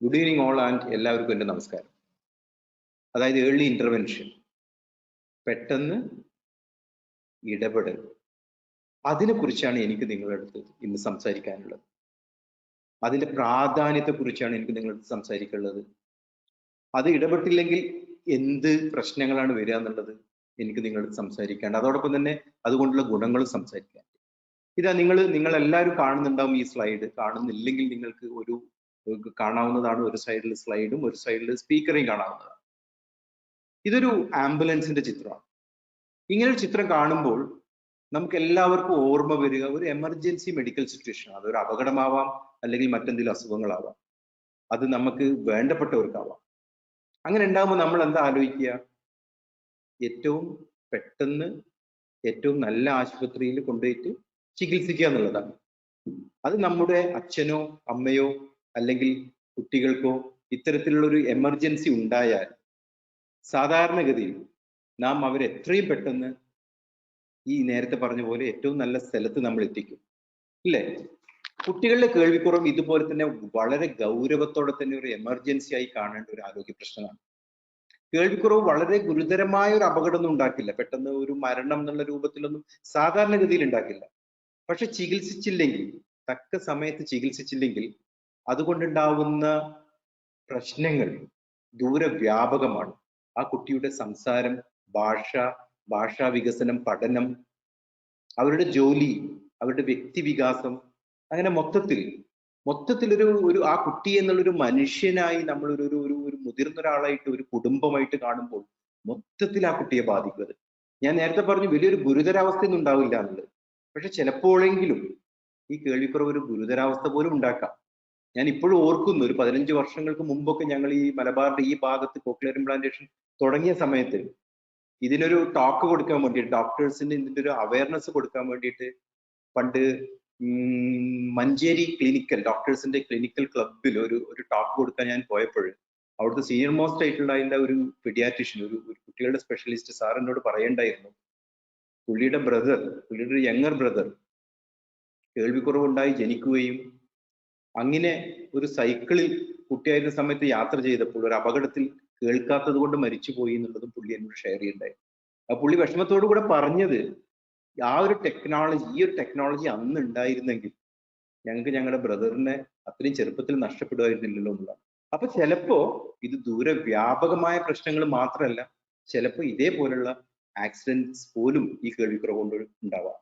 Good evening all and എല്ലാവർക്കും എൻ്റെ നമസ്കാരം. അതായത് ഏർലി ഇന്റർവെൻഷൻ, പെട്ടെന്ന് ഇടപെടൽ, അതിനെക്കുറിച്ചാണ് എനിക്ക് നിങ്ങളുടെ അടുത്ത് ഇന്ന് സംസാരിക്കാനുള്ളത്. അതിൻ്റെ പ്രാധാന്യത്തെക്കുറിച്ചാണ് എനിക്ക് നിങ്ങളുടെ അടുത്ത് സംസാരിക്കാനുള്ളത്. അത് ഇടപെട്ടില്ലെങ്കിൽ എന്ത് പ്രശ്നങ്ങളാണ് വരിക എന്നുള്ളത് എനിക്ക് നിങ്ങളോട് സംസാരിക്കാണ്ട്, അതോടൊപ്പം തന്നെ അതുകൊണ്ടുള്ള ഗുണങ്ങളും സംസാരിക്കാൻ. ഇതാ നിങ്ങൾ എല്ലാവരും കാണുന്നുണ്ടാവും ഈ സ്ലൈഡ്. കാണുന്നില്ലെങ്കിൽ നിങ്ങൾക്ക് കാണാവുന്നതാണ്. ഒരു സൈഡിൽ സ്ലൈഡും ഒരു സൈഡിൽ സ്പീക്കറേയും കാണാവുന്നതാണ്. ഇതൊരു ആംബുലൻസിന്റെ ചിത്രമാണ്. ഇങ്ങനെ ഒരു ചിത്രം കാണുമ്പോൾ നമുക്ക് എല്ലാവർക്കും ഓർമ്മ വരിക ഒരു എമർജൻസി മെഡിക്കൽ സിറ്റുവേഷൻ. അതൊരു അപകടമാവാം, അല്ലെങ്കിൽ മറ്റെന്തെങ്കിലും അസുഖങ്ങളാവാം, അത് നമുക്ക് വേണ്ടപ്പെട്ടവർക്കാവാം. അങ്ങനെ ഉണ്ടാകുമ്പോൾ നമ്മൾ എന്താ ആലോചിക്കുക? ഏറ്റവും പെട്ടെന്ന് ഏറ്റവും നല്ല ആശുപത്രിയിൽ കൊണ്ടുപോയിട്ട് ചികിത്സിക്കുക എന്നുള്ളതാണ്. അത് നമ്മുടെ അച്ഛനോ അമ്മയോ അല്ലെങ്കിൽ കുട്ടികൾക്കോ ഇത്തരത്തിലുള്ള ഒരു എമർജൻസി ഉണ്ടായാൽ സാധാരണഗതിയിൽ നാം അവരെ എത്രയും പെട്ടെന്ന് ഈ നേരത്തെ പറഞ്ഞ പോലെ ഏറ്റവും നല്ല സ്ഥലത്ത് നമ്മൾ എത്തിക്കും, ഇല്ലേ? കുട്ടികളുടെ കേൾവിക്കുറവ് ഇതുപോലെ തന്നെ വളരെ ഗൗരവത്തോടെ തന്നെ ഒരു എമർജൻസി ആയി കാണേണ്ട ഒരു ആരോഗ്യ പ്രശ്നമാണ്. കേൾവിക്കുറവ് വളരെ ഗുരുതരമായ ഒരു അപകടമൊന്നും ഉണ്ടാക്കില്ല, പെട്ടെന്ന് ഒരു മരണം എന്നുള്ള രൂപത്തിലൊന്നും സാധാരണഗതിയിൽ ഉണ്ടാക്കില്ല. പക്ഷെ ചികിത്സിച്ചില്ലെങ്കിൽ, തക്ക സമയത്ത് ചികിത്സിച്ചില്ലെങ്കിൽ അതുകൊണ്ടുണ്ടാവുന്ന പ്രശ്നങ്ങൾ ദൂരവ്യാപകമാണ്. ആ കുട്ടിയുടെ സംസാരം, ഭാഷാ വികസനം, പഠനം, അവരുടെ ജോലി, അവരുടെ വ്യക്തിവികാസം, അങ്ങനെ മൊത്തത്തിൽ ഒരു ആ കുട്ടി എന്നുള്ളൊരു മനുഷ്യനായി നമ്മൾ ഒരു മുതിർന്ന ഒരാളായിട്ട്, ഒരു കുടുംബമായിട്ട് കാണുമ്പോൾ മൊത്തത്തിൽ ആ കുട്ടിയെ ബാധിക്കുന്നത്. ഞാൻ നേരത്തെ പറഞ്ഞു വലിയൊരു ഗുരുതരാവസ്ഥയൊന്നും ഉണ്ടാവില്ല എന്നുള്ളത്. പക്ഷെ ചിലപ്പോഴെങ്കിലും ഈ കേൾവിക്കുറവ് ഒരു ഗുരുതരാവസ്ഥ പോലും ഉണ്ടാക്കാം. ഞാൻ ഇപ്പോഴും ഓർക്കുന്നു, ഒരു 15 വർഷങ്ങൾക്ക് മുമ്പൊക്കെ ഞങ്ങൾ ഈ മലബാറിന്റെ ഈ ഭാഗത്ത് കോക്ലിയർ ഇംപ്ലാന്റേഷൻ തുടങ്ങിയ സമയത്ത് ഇതിനൊരു ടോക്ക് കൊടുക്കാൻ വേണ്ടിയിട്ട്, ഡോക്ടേഴ്സിന് ഇതിന്റെ ഒരു അവയർനെസ് കൊടുക്കാൻ വേണ്ടിയിട്ട് പണ്ട് മഞ്ചേരി ഡോക്ടേഴ്സിന്റെ ക്ലിനിക്കൽ ക്ലബിൽ ഒരു ടോക്ക് കൊടുക്കാൻ ഞാൻ പോയപ്പോൾ അവിടുത്തെ സീനിയർ മോസ്റ്റ് ആയിട്ടുള്ള അതിന്റെ ഒരു പീഡിയാട്രിഷ്യൻ, ഒരു കുട്ടികളുടെ സ്പെഷ്യലിസ്റ്റ് സാർ എന്നോട് പറയണ്ടായിരുന്നു, പുള്ളിയുടെ ഒരു യങ്ങർ ബ്രദർ കേൾവിക്കുറവുണ്ടായി ജനിക്കുകയും അങ്ങനെ ഒരു സൈക്കിളിൽ കുട്ടിയായിരുന്ന സമയത്ത് യാത്ര ചെയ്തപ്പോൾ ഒരു അപകടത്തിൽ കേൾക്കാത്തത് കൊണ്ട് മരിച്ചുപോയി എന്നുള്ളതും പുള്ളി എന്നോട് ഷെയർ ചെയ്യുണ്ടായി. ആ പുള്ളി വിഷമത്തോടു കൂടെ പറഞ്ഞത്, ഈ ഒരു ടെക്നോളജി അന്ന് ഉണ്ടായിരുന്നെങ്കിൽ ഞങ്ങൾക്ക് ഞങ്ങളുടെ ബ്രദറിനെ അത്രയും ചെറുപ്പത്തിൽ നഷ്ടപ്പെടുമായിരുന്നില്ലല്ലോ എന്നുള്ളതാണ്. അപ്പൊ ചിലപ്പോ ഇത് ദൂരവ്യാപകമായ പ്രശ്നങ്ങൾ മാത്രമല്ല, ചിലപ്പോൾ ഇതേപോലുള്ള ആക്സിഡന്റ്സ് പോലും ഈ കേൾവിക്കുറവ് കൊണ്ട് ഉണ്ടാവാം.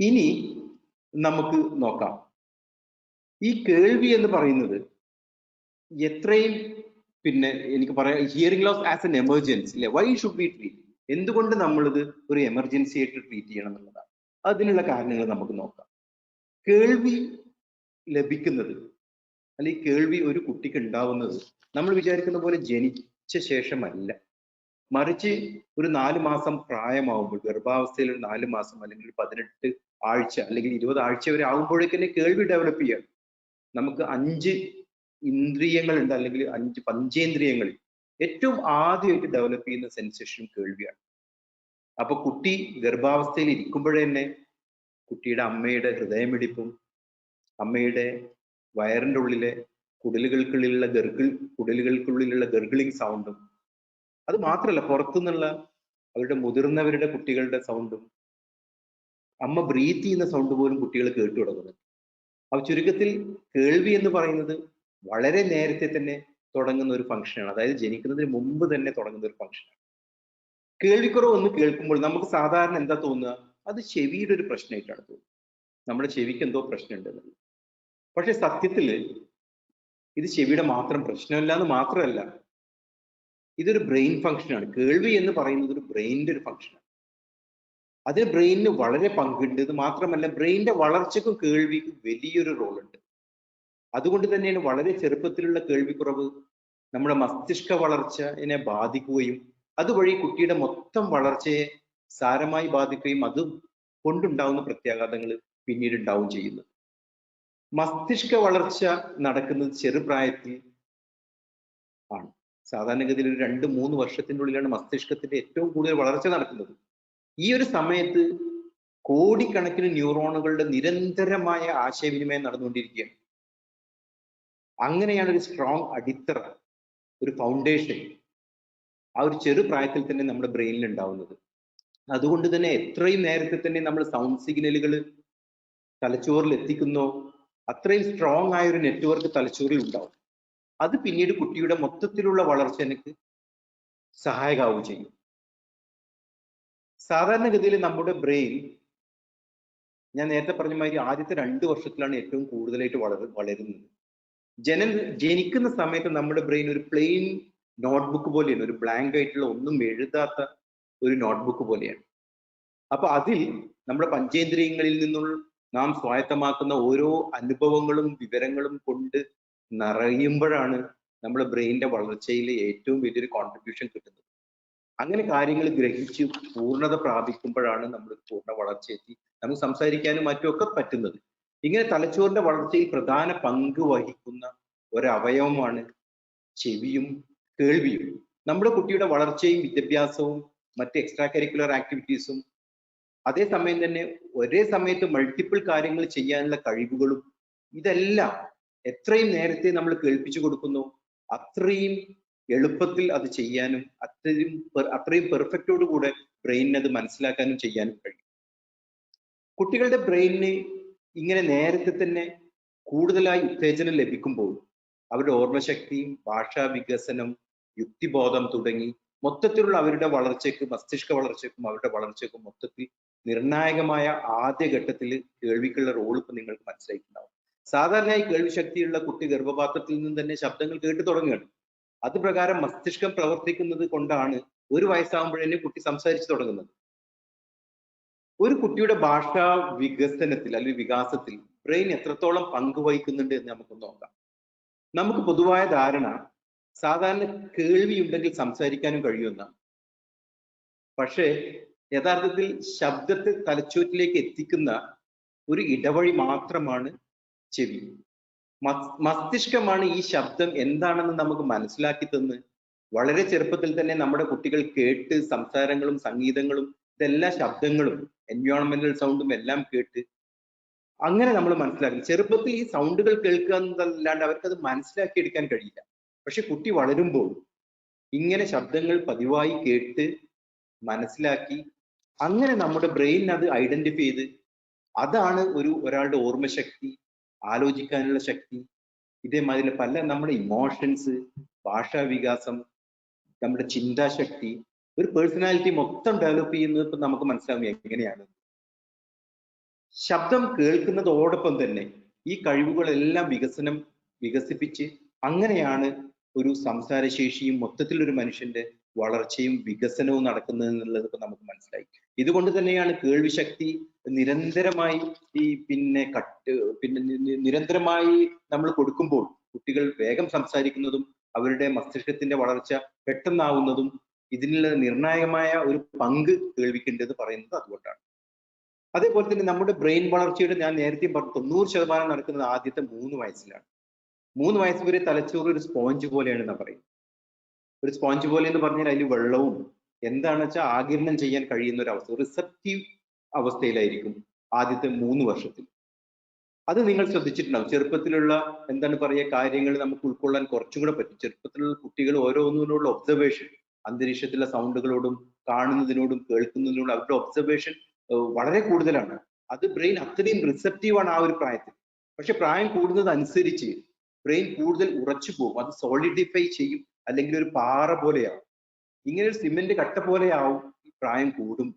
ഇനി നമുക്ക് നോക്കാം, ഈ കേൾവി എന്ന് പറയുന്നത് എത്രയും എനിക്ക് പറയാം, hearing loss as an emergency, അല്ലെ? Why should be treat? എന്തുകൊണ്ട് നമ്മളിത് ഒരു എമർജൻസി ആയിട്ട് ട്രീറ്റ് ചെയ്യണം എന്നുള്ളതാണ്. അതിനുള്ള കാരണങ്ങൾ നമുക്ക് നോക്കാം. കേൾവി ലഭിക്കുന്നത്, അല്ലെങ്കിൽ കേൾവി ഒരു കുട്ടിക്ക് ഉണ്ടാവുന്നത് നമ്മൾ വിചാരിക്കുന്ന പോലെ ജനിച്ച ശേഷമല്ല. മറിച്ച് ഒരു 4 മാസം പ്രായമാവുമ്പോൾ, ഗർഭാവസ്ഥയിൽ ഒരു 4 മാസം അല്ലെങ്കിൽ 18 ആഴ്ച അല്ലെങ്കിൽ 20 ആഴ്ച വരെ ആകുമ്പോഴേക്കന്നെ കേൾവി ഡെവലപ്പ് ചെയ്യണം. നമുക്ക് 5 ഇന്ദ്രിയങ്ങളുണ്ട്, അല്ലെങ്കിൽ 5 പഞ്ചേന്ദ്രിയങ്ങളിൽ ഏറ്റവും ആദ്യമായിട്ട് ഡെവലപ്പ് ചെയ്യുന്ന സെൻസേഷൻ കേൾവിയാണ്. അപ്പൊ കുട്ടി ഗർഭാവസ്ഥയിൽ ഇരിക്കുമ്പോഴേ തന്നെ കുട്ടിയുടെ അമ്മയുടെ ഹൃദയമിടിപ്പും, അമ്മയുടെ വയറിന്റെ ഉള്ളിലെ കുടലുകൾക്കുള്ളിലുള്ള ഗർഗിളിംഗ് സൗണ്ടും, അത് മാത്രമല്ല പുറത്തുനിന്നുള്ള അവരുടെ മുതിർന്നവരുടെ കുട്ടികളുടെ സൗണ്ടും, അമ്മ ബ്രീത്ത് ചെയ്യുന്ന സൗണ്ട് പോലും കുട്ടികൾ കേട്ടു തുടങ്ങുന്നത്. അപ്പൊ ചുരുക്കത്തിൽ കേൾവി എന്ന് പറയുന്നത് വളരെ നേരത്തെ തന്നെ തുടങ്ങുന്ന ഒരു ഫംഗ്ഷനാണ്. അതായത് ജനിക്കുന്നതിന് മുമ്പ് തന്നെ തുടങ്ങുന്ന ഒരു ഫംഗ്ഷനാണ്. കേൾവിക്കുറവ് ഒന്ന് കേൾക്കുമ്പോൾ നമുക്ക് സാധാരണ എന്താ തോന്നുക? അത് ചെവിയുടെ ഒരു പ്രശ്നമായിട്ടാണ് തോന്നുന്നത്. നമ്മുടെ ചെവിക്ക് എന്തോ പ്രശ്നമുണ്ടെന്നുള്ളത്. പക്ഷെ സത്യത്തിൽ ഇത് ചെവിയുടെ മാത്രം പ്രശ്നമല്ല എന്ന് മാത്രമല്ല, ഇതൊരു ബ്രെയിൻ ഫംഗ്ഷനാണ്. കേൾവി എന്ന് പറയുന്നത് ഒരു ബ്രെയിനിന്റെ ഒരു ഫംഗ്ഷനാണ്. അതിന് ബ്രെയിനിന് വളരെ പങ്കുണ്ട്. ഇത് മാത്രമല്ല, ബ്രെയിനിന്റെ വളർച്ചയ്ക്കും കേൾവിക്കും വലിയൊരു റോളുണ്ട്. അതുകൊണ്ട് തന്നെയാണ് വളരെ ചെറുപ്പത്തിലുള്ള കേൾവിക്കുറവ് നമ്മുടെ മസ്തിഷ്ക വളർച്ചയെ ബാധിക്കുകയും അതുവഴി കുട്ടിയുടെ മൊത്തം വളർച്ചയെ സാരമായി ബാധിക്കുകയും അത് കൊണ്ടുണ്ടാവുന്ന പ്രത്യാഘാതങ്ങൾ പിന്നീട് ഉണ്ടാവുകയും ചെയ്യുന്നത്. മസ്തിഷ്ക വളർച്ച നടക്കുന്നത് ചെറുപ്രായത്തിൽ ആണ്. സാധാരണഗതിയിൽ ഒരു 2-3 വർഷത്തിൻ്റെ ഉള്ളിലാണ് മസ്തിഷ്കത്തിന്റെ ഏറ്റവും കൂടുതൽ വളർച്ച നടക്കുന്നത്. ഈ ഒരു സമയത്ത് കോടിക്കണക്കിന് ന്യൂറോണുകളുടെ നിരന്തരമായ ആശയവിനിമയം നടന്നുകൊണ്ടിരിക്കുകയാണ്. അങ്ങനെയാണ് ഒരു സ്ട്രോങ് അടിത്തറ, ഒരു ഫൗണ്ടേഷൻ ആ ഒരു ചെറു പ്രായത്തിൽ തന്നെ നമ്മുടെ ബ്രെയിനിൽ ഉണ്ടാവുന്നത്. അതുകൊണ്ട് തന്നെ എത്രയും നേരത്തെ തന്നെ നമ്മൾ സൗണ്ട് സിഗ്നലുകൾ തലച്ചോറിൽ എത്തിക്കുന്നോ അത്രയും സ്ട്രോങ് ആയ ഒരു നെറ്റ്വർക്ക് തലച്ചോറിൽ ഉണ്ടാവും. അത് പിന്നീട് കുട്ടിയുടെ മൊത്തത്തിലുള്ള വളർച്ചയ്ക്ക് സഹായകമാവുകയും ചെയ്യും. സാധാരണഗതിയിൽ നമ്മുടെ ബ്രെയിൻ, ഞാൻ നേരത്തെ പറഞ്ഞ മാതിരി ആദ്യത്തെ 2 വർഷത്തിലാണ് ഏറ്റവും കൂടുതലായിട്ട് വളരുന്നത്. ജനിക്കുന്ന സമയത്ത് നമ്മുടെ ബ്രെയിൻ ഒരു പ്ലെയിൻ നോട്ട്ബുക്ക് പോലെയാണ്, ഒരു ബ്ലാങ്ക് ആയിട്ടുള്ള ഒന്നും എഴുതാത്ത ഒരു നോട്ട്ബുക്ക് പോലെയാണ്. അപ്പൊ അതിൽ നമ്മുടെ പഞ്ചേന്ദ്രിയങ്ങളിൽ നിന്നുള്ള നാം സ്വായത്തമാക്കുന്ന ഓരോ അനുഭവങ്ങളും വിവരങ്ങളും കൊണ്ട് നിറയുമ്പോഴാണ് നമ്മുടെ ബ്രെയിനിന്റെ വളർച്ചയിൽ ഏറ്റവും വലിയൊരു കോൺട്രിബ്യൂഷൻ കിട്ടുന്നത്. അങ്ങനെ കാര്യങ്ങൾ ഗ്രഹിച്ച് പൂർണ്ണത പ്രാപിക്കുമ്പോഴാണ് നമ്മൾ പൂർണ്ണ വളർച്ചയെത്തി നമുക്ക് സംസാരിക്കാനും മറ്റുമൊക്കെ പറ്റുന്നത്. ഇങ്ങനെ തലച്ചോറിന്റെ വളർച്ചയിൽ പ്രധാന പങ്ക് വഹിക്കുന്ന ഒരവയവമാണ് ചെവിയും കേൾവിയും. നമ്മുടെ കുട്ടിയുടെ വളർച്ചയും വിദ്യാഭ്യാസവും മറ്റ് എക്സ്ട്രാ കരിക്കുലർ ആക്ടിവിറ്റീസും അതേസമയം തന്നെ ഒരേ സമയത്ത് മൾട്ടിപ്പിൾ കാര്യങ്ങൾ ചെയ്യാനുള്ള കഴിവുകളും, ഇതെല്ലാം എത്രയും നേരത്തെ നമ്മൾ കേൾപ്പിച്ചു കൊടുക്കുന്നു അത്രയും എളുപ്പത്തിൽ അത് ചെയ്യാനും അത്രയും പെർഫെക്റ്റോട് കൂടെ ബ്രെയിനിന് അത് മനസ്സിലാക്കാനും ചെയ്യാനും കഴിയും. കുട്ടികളുടെ ബ്രെയിനിന് ഇങ്ങനെ നേരത്തെ തന്നെ കൂടുതലായി ഉത്തേജനം ലഭിക്കുമ്പോൾ അവരുടെ ഓർമ്മശക്തിയും ഭാഷാ വികസനം, യുക്തിബോധം തുടങ്ങി മൊത്തത്തിലുള്ള അവരുടെ വളർച്ചയ്ക്ക്, മസ്തിഷ്ക വളർച്ചയ്ക്കും അവരുടെ വളർച്ചയ്ക്കും മൊത്തത്തിൽ നിർണായകമായ ആദ്യഘട്ടത്തിൽ കേൾവിക്കുള്ള റോൾ ഇപ്പൊ നിങ്ങൾക്ക് മനസ്സിലായിട്ടുണ്ടാവും. സാധാരണയായി കേൾവി ശക്തിയുള്ള കുട്ടി ഗർഭപാത്രത്തിൽ നിന്ന് തന്നെ ശബ്ദങ്ങൾ കേട്ടു തുടങ്ങുകയാണ്. അത് പ്രകാരം മസ്തിഷ്കം പ്രവർത്തിക്കുന്നത് കൊണ്ടാണ് 1 വയസ്സാകുമ്പോഴേ കുട്ടി സംസാരിച്ചു തുടങ്ങുന്നത്. ഒരു കുട്ടിയുടെ ഭാഷാ വികസനത്തിൽ അല്ലെങ്കിൽ വികാസത്തിൽ ബ്രെയിൻ എത്രത്തോളം പങ്ക് വഹിക്കുന്നുണ്ട് എന്ന് നമുക്ക് നോക്കാം. നമുക്ക് പൊതുവായ ധാരണ സാധാരണ കേൾവി ഉണ്ടെങ്കിൽ സംസാരിക്കാനും കഴിയുമെന്നാണ്. പക്ഷേ യഥാർത്ഥത്തിൽ ശബ്ദത്തെ തലച്ചോറ്റിലേക്ക് എത്തിക്കുന്ന ഒരു ഇടവഴി മാത്രമാണ് ചെവി. മസ്തിഷ്കമാണ് ഈ ശബ്ദം എന്താണെന്ന് നമുക്ക് മനസ്സിലാക്കി തന്ന് വളരെ ചെറുപ്പത്തിൽ തന്നെ നമ്മുടെ കുട്ടികൾ കേട്ട് സംസാരങ്ങളും സംഗീതങ്ങളും ഇതെല്ലാ ശബ്ദങ്ങളും എൻവയോൺമെന്റൽ സൗണ്ടും എല്ലാം കേട്ട് അങ്ങനെ നമ്മൾ മനസ്സിലാക്കും. ചെറുപ്പത്തിൽ ഈ സൗണ്ടുകൾ കേൾക്കുക എന്നതല്ലാണ്ട് അവർക്കത് മനസ്സിലാക്കിയെടുക്കാൻ കഴിയില്ല. പക്ഷെ കുട്ടി വളരുമ്പോൾ ഇങ്ങനെ ശബ്ദങ്ങൾ പതിവായി കേട്ട് മനസ്സിലാക്കി അങ്ങനെ നമ്മുടെ ബ്രെയിൻ അത് ഐഡന്റിഫൈ ചെയ്ത് അതാണ് ഒരാളുടെ ഓർമ്മശക്തി, ആലോചിക്കാനുള്ള ശക്തി, ഇതേമാതിരി പല നമ്മുടെ ഇമോഷൻസ്, ഭാഷാ വികാസം, നമ്മുടെ ചിന്താശക്തി, ഒരു പേഴ്സണാലിറ്റി മൊത്തം ഡെവലപ്പ് ചെയ്യുന്നത് ഇപ്പൊ നമുക്ക് മനസ്സിലാവും എങ്ങനെയാണ്. ശബ്ദം കേൾക്കുന്നതോടൊപ്പം തന്നെ ഈ കഴിവുകളെല്ലാം വികസിപ്പിച്ച് അങ്ങനെയാണ് ഒരു സംസാരശേഷിയും മൊത്തത്തിൽ ഒരു മനുഷ്യന്റെ വളർച്ചയും വികസനവും നടക്കുന്നത് എന്നുള്ളത് ഇപ്പൊ നമുക്ക് മനസ്സിലായി. ഇതുകൊണ്ട് തന്നെയാണ് കേൾവി ശക്തി നിരന്തരമായി നിരന്തരമായി നമ്മൾ കൊടുക്കുമ്പോൾ കുട്ടികൾ വേഗം സംസാരിക്കുന്നതും അവരുടെ മസ്തിഷ്കത്തിന്റെ വളർച്ച പെട്ടെന്നാവുന്നതും ഇതിനുള്ള നിർണായകമായ ഒരു പങ്ക് കേൾവിക്കുണ്ടെന്ന് പറയുന്നത് അതുകൊണ്ടാണ്. അതേപോലെ തന്നെ നമ്മുടെ ബ്രെയിൻ വളർച്ചയുടെ ഞാൻ നേരത്തെ പറഞ്ഞു 90% നടക്കുന്നത് ആദ്യത്തെ 3 വയസ്സിലാണ്. 3 വയസ്സ് വരെ തലച്ചോറ് ഒരു സ്പോഞ്ച് പോലെയാണ് എന്ന് പറയും. ഒരു സ്പോഞ്ച് പോലെ എന്ന് പറഞ്ഞാൽ അതിൽ വെള്ളവും എന്താണെന്ന് വെച്ചാൽ ആഗിരണം ചെയ്യാൻ കഴിയുന്ന ഒരു അവസ്ഥ, റിസപ്റ്റീവ് അവസ്ഥയിലായിരിക്കും ആദ്യത്തെ 3 വർഷത്തിൽ. അത് നിങ്ങൾ ശ്രദ്ധിച്ചിട്ടുണ്ടാവും. ചെറുപ്പത്തിലുള്ള എന്താണ് പറയുക കാര്യങ്ങൾ നമുക്ക് ഉൾക്കൊള്ളാൻ കുറച്ചും കൂടെ പറ്റും. ചെറുപ്പത്തിലുള്ള കുട്ടികൾ ഓരോന്നിനോടുള്ള ഒബ്സർവേഷൻ, അന്തരീക്ഷത്തിലെ സൗണ്ടുകളോടും കാണുന്നതിനോടും കേൾക്കുന്നതിനോടും അവരുടെ ഒബ്സർവേഷൻ വളരെ കൂടുതലാണ്. അത് ബ്രെയിൻ അത്രയും റിസപ്റ്റീവാണ് ആ ഒരു പ്രായത്തിൽ. പക്ഷെ പ്രായം കൂടുന്നതനുസരിച്ച് ബ്രെയിൻ കൂടുതൽ ഉറച്ചു പോകും, അത് സോളിഡിഫൈ ചെയ്യും, അല്ലെങ്കിൽ ഒരു പാറ പോലെയാവും. ഇങ്ങനെ ഒരു സിമെന്റ് കട്ട പോലെയാവും ഈ പ്രായം കൂടും.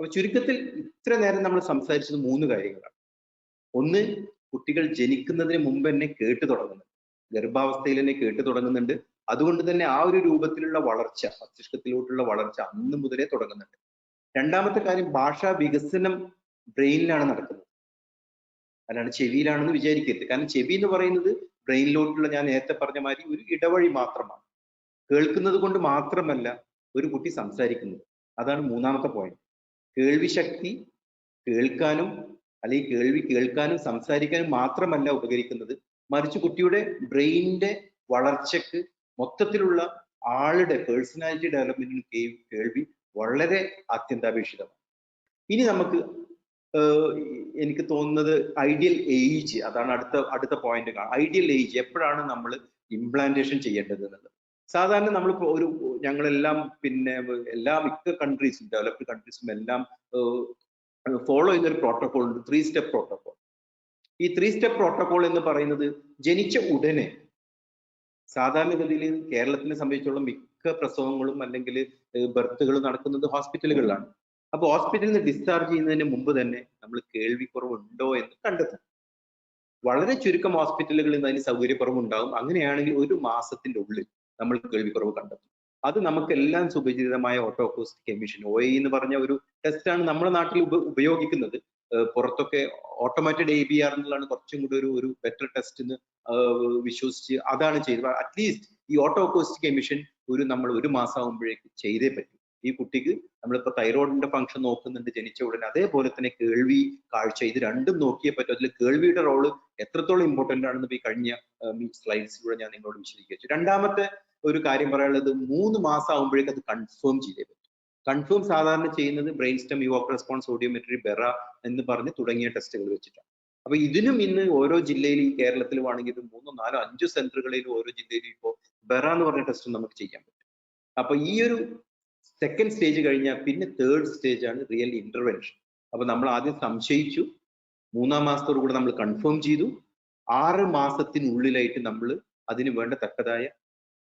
അപ്പൊ ചുരുക്കത്തിൽ ഇത്ര നേരം നമ്മൾ സംസാരിച്ചത് 3 കാര്യങ്ങളാണ്. ഒന്ന്, കുട്ടികൾ ജനിക്കുന്നതിന് മുമ്പ് തന്നെ കേട്ടു തുടങ്ങുന്നുണ്ട്, ഗർഭാവസ്ഥയിൽ തന്നെ കേട്ടു തുടങ്ങുന്നുണ്ട്. അതുകൊണ്ട് തന്നെ ആ ഒരു രൂപത്തിലുള്ള വളർച്ച, മസ്തിഷ്കത്തിലോട്ടുള്ള വളർച്ച അന്ന് മുതലേ തുടങ്ങുന്നുണ്ട്. രണ്ടാമത്തെ കാര്യം, ഭാഷാ വികസനം ബ്രെയിനിലാണ് നടക്കുന്നത്, അല്ലാണ്ട് ചെവിയിലാണെന്ന് വിചാരിക്കരുത്. കാരണം ചെവി എന്ന് പറയുന്നത് ബ്രെയിനിലോട്ടുള്ള, ഞാൻ നേരത്തെ പറഞ്ഞ മാതിരി ഒരു ഇടവഴി മാത്രമാണ്. കേൾക്കുന്നത് കൊണ്ട് മാത്രമല്ല ഒരു കുട്ടി സംസാരിക്കുന്നത്. അതാണ് 3ാമത്തെ പോയിന്റ്. കേൾവി ശക്തി കേൾക്കാനും അല്ലെങ്കിൽ കേൾവി കേൾക്കാനും സംസാരിക്കാനും മാത്രമല്ല ഉപകരിക്കുന്നത്, മറിച്ച് കുട്ടിയുടെ ബ്രെയിനിന്റെ വളർച്ചയ്ക്ക് മൊത്തത്തിലുള്ള ആളുടെ പേഴ്സണാലിറ്റി ഡെവലപ്മെന്റിന് കേൾവി വളരെ അത്യന്താപേക്ഷിതമാണ്. ഇനി നമുക്ക് എനിക്ക് തോന്നുന്നത് ഐഡിയൽ ഏജ്, അതാണ് അടുത്ത പോയിന്റ്. ഐഡിയൽ ഏജ് എപ്പോഴാണ് നമ്മൾ ഇംപ്ലാന്റേഷൻ ചെയ്യേണ്ടത് എന്നുള്ളത്. സാധാരണ നമ്മൾ ഞങ്ങളെല്ലാം പിന്നെ മിക്ക കൺട്രീസും, ഡെവലപ്ഡ് കൺട്രീസും എല്ലാം ഫോളോ ചെയ്യുന്ന ഒരു പ്രോട്ടോകോൾ ഉണ്ട്, 3 സ്റ്റെപ്പ് പ്രോട്ടോകോൾ. ഈ 3 സ്റ്റെപ്പ് പ്രോട്ടോകോൾ എന്ന് പറയുന്നത് ജനിച്ച ഉടനെ, സാധാരണഗതിയിൽ കേരളത്തിനെ സംബന്ധിച്ചോളം മിക്ക പ്രസവങ്ങളും അല്ലെങ്കിൽ ബർത്തുകളും നടക്കുന്നത് ഹോസ്പിറ്റലുകളിലാണ്. അപ്പോൾ ഹോസ്പിറ്റലിൽ നിന്ന് ഡിസ്ചാർജ് ചെയ്യുന്നതിന് മുമ്പ് തന്നെ നമ്മൾ കേൾവിക്കുറവുണ്ടോ എന്ന് കണ്ടെത്തും. വളരെ ചുരുക്കം ഹോസ്പിറ്റലുകളിൽ നിന്ന് അതിന് സൗകര്യക്കുറവുണ്ടാകും. അങ്ങനെയാണെങ്കിൽ 1 മാസത്തിന്റെ ഉള്ളിൽ നമ്മൾ കേൾവിക്കുറവ് കണ്ടെത്തും. അത് നമുക്കെല്ലാം സുപരിചിതമായ ഓട്ടോഅക്കോസ്റ്റിക് എമിഷൻ, OA എന്ന് പറഞ്ഞ ഒരു ടെസ്റ്റാണ് നമ്മുടെ നാട്ടിൽ ഉപയോഗിക്കുന്നത്. പുറത്തൊക്കെ ഓട്ടോമാറ്റഡ് ABR എന്നുള്ളതാണ് കുറച്ചും കൂടി ഒരു ബെറ്റർ ടെസ്റ്റ് എന്ന് വിശ്വസിച്ച് അതാണ് ചെയ്തത്. അറ്റ്ലീസ്റ്റ് ഈ ഓട്ടോഅക്കോസ്റ്റിക് എമിഷൻ നമ്മൾ 1 മാസം ആകുമ്പോഴേക്ക് ചെയ്തേ പറ്റൂ. ഈ കുട്ടിക്ക് നമ്മളിപ്പോൾ തൈറോയിഡിന്റെ ഫംഗ്ഷൻ നോക്കുന്നുണ്ട് ജനിച്ച ഉടനെ, അതേപോലെ തന്നെ കേൾവി, കാഴ്ച, ഇത് രണ്ടും നോക്കിയേ പറ്റും. അതിൽ കേൾവിയുടെ റോള് എത്രത്തോളം ഇമ്പോർട്ടന്റ് ആണെന്ന് ഈ കഴിഞ്ഞ സ്ലൈഡ്സിലൂടെ ഞാൻ നിങ്ങളോട് വിശദീകരിച്ചു. രണ്ടാമത്തെ ഒരു കാര്യം പറയാനുള്ളത്, 3 മാസം ആകുമ്പോഴേക്ക് അത് കൺഫേം ചെയ്തേ പറ്റും. കൺഫേം സാധാരണ ചെയ്യുന്നത് brain stem evoke response audiometry, BERA എന്ന് പറഞ്ഞ് തുടങ്ങിയ ടെസ്റ്റുകൾ വെച്ചിട്ടാണ്. അപ്പൊ ഇതിനും ഇന്ന് ഓരോ ജില്ലയിൽ, ഈ കേരളത്തിലും ആണെങ്കിൽ 3, 4, 5 സെന്ററുകളിലും ഓരോ ജില്ലയിലും ഇപ്പോൾ ബെറ എന്ന് പറഞ്ഞ ടെസ്റ്റ് നമുക്ക് ചെയ്യാൻ പറ്റും. അപ്പൊ ഈ ഒരു സെക്കൻഡ് സ്റ്റേജ് കഴിഞ്ഞാൽ പിന്നെ തേർഡ് സ്റ്റേജ് ആണ് റിയൽ ഇന്റർവെൻഷൻ. അപ്പൊ നമ്മൾ ആദ്യം സംശയിച്ചു, 3-ാം മാസത്തോടു കൂടെ നമ്മൾ കൺഫേം ചെയ്തു, 6 മാസത്തിനുള്ളിലായിട്ട് നമ്മൾ അതിന് വേണ്ട തക്കതായ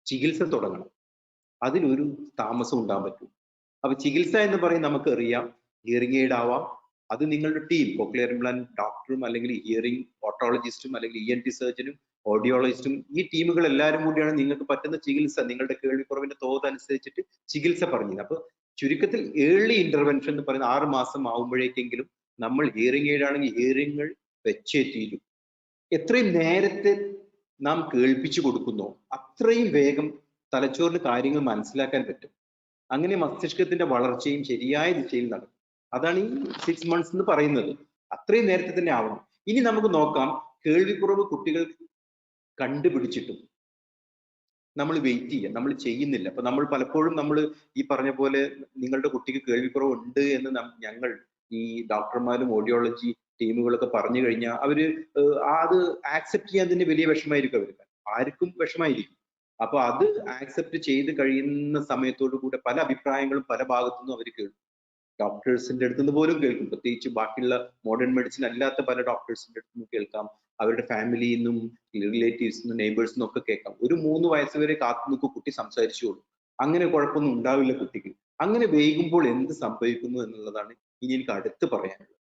ചികിത്സ തുടങ്ങണം. അതിലൊരു താമസം ഉണ്ടാകാൻ പറ്റും. അപ്പൊ ചികിത്സ എന്ന് പറയും നമുക്കറിയാം, ഹിയറിംഗ് എയ്ഡ് ആവാം. അത് നിങ്ങളുടെ ടീം, കോക്ലിയർ ഇംപ്ലാന്റ് ഡോക്ടറും അല്ലെങ്കിൽ ഹിയറിംഗ് ഓട്ടോളജിസ്റ്റും അല്ലെങ്കിൽ ENT സർജനും ഓഡിയോളജിസ്റ്റും, ഈ ടീമുകൾ എല്ലാവരും കൂടിയാണ് നിങ്ങൾക്ക് പറ്റുന്ന ചികിത്സ, നിങ്ങളുടെ കേൾവിക്കുറവിന്റെ തോത് അനുസരിച്ചിട്ട് ചികിത്സ പറഞ്ഞത്. അപ്പൊ ചുരുക്കത്തിൽ ഏർലി ഇന്റർവെൻഷൻ എന്ന് പറയുന്ന 6 മാസം ആവുമ്പോഴേക്കെങ്കിലും നമ്മൾ ഹിയറിംഗ് എയ്ഡ് ആണെങ്കിൽ ഹിയറിംഗ് വെച്ചേ തീരും. എത്രയും നേരത്തെ നാം കേൾപ്പിച്ചു കൊടുക്കുന്നോ അത്രയും വേഗം തലച്ചോറിന് കാര്യങ്ങൾ മനസ്സിലാക്കാൻ പറ്റും. അങ്ങനെ മസ്തിഷ്കത്തിന്റെ വളർച്ചയും ശരിയായ ദിശയിൽ നടക്കും. അതാണ് ഈ 6 months എന്ന് പറയുന്നത്. അത്രയും നേരത്തെ തന്നെ ആവണം. ഇനി നമുക്ക് നോക്കാം, കേൾവിക്കുറവ് കുട്ടികൾ കണ്ടുപിടിച്ചിട്ടും നമ്മൾ വെയിറ്റ് ചെയ്യുക, നമ്മൾ ചെയ്യുന്നില്ല. അപ്പൊ നമ്മൾ പലപ്പോഴും ഈ പറഞ്ഞ പോലെ നിങ്ങളുടെ കുട്ടിക്ക് കേൾവിക്കുറവ് ഉണ്ട് എന്ന് ഞങ്ങൾ ഈ ഡോക്ടർമാരും ഓഡിയോളജി ടീമുകളൊക്കെ പറഞ്ഞു കഴിഞ്ഞാൽ അവര് അത് ആക്സെപ്റ്റ് ചെയ്യാൻ തന്നെ വലിയ വിഷമായിരിക്കും അവർക്ക്, ആർക്കും വിഷമായിരിക്കും. അപ്പൊ അത് ആക്സെപ്റ്റ് ചെയ്ത് കഴിയുന്ന സമയത്തോടു കൂടെ പല അഭിപ്രായങ്ങളും പല ഭാഗത്തുനിന്നും അവർ കേൾക്കും. ഡോക്ടേഴ്സിന്റെ അടുത്തുനിന്ന് പോലും കേൾക്കും. പ്രത്യേകിച്ച് ബാക്കിയുള്ള മോഡേൺ മെഡിസിൻ അല്ലാത്ത പല ഡോക്ടേഴ്സിന്റെ അടുത്തുനിന്ന് കേൾക്കാം, അവരുടെ ഫാമിലിയിൽ നിന്നും റിലേറ്റീവ്സിനും നെയ്ബേഴ്സിനും ഒക്കെ കേൾക്കാം. ഒരു 3 വയസ്സ് വരെ കാത്തു നിൽക്കും, കുട്ടി സംസാരിച്ചോളൂ, അങ്ങനെ കുഴപ്പമൊന്നും ഉണ്ടാവില്ല കുട്ടിക്ക്. അങ്ങനെ വൈകുമ്പോൾ എന്ത് സംഭവിക്കുന്നു എന്നുള്ളതാണ് ഇനി എനിക്ക് അടുത്ത് പറയാനുള്ളത്.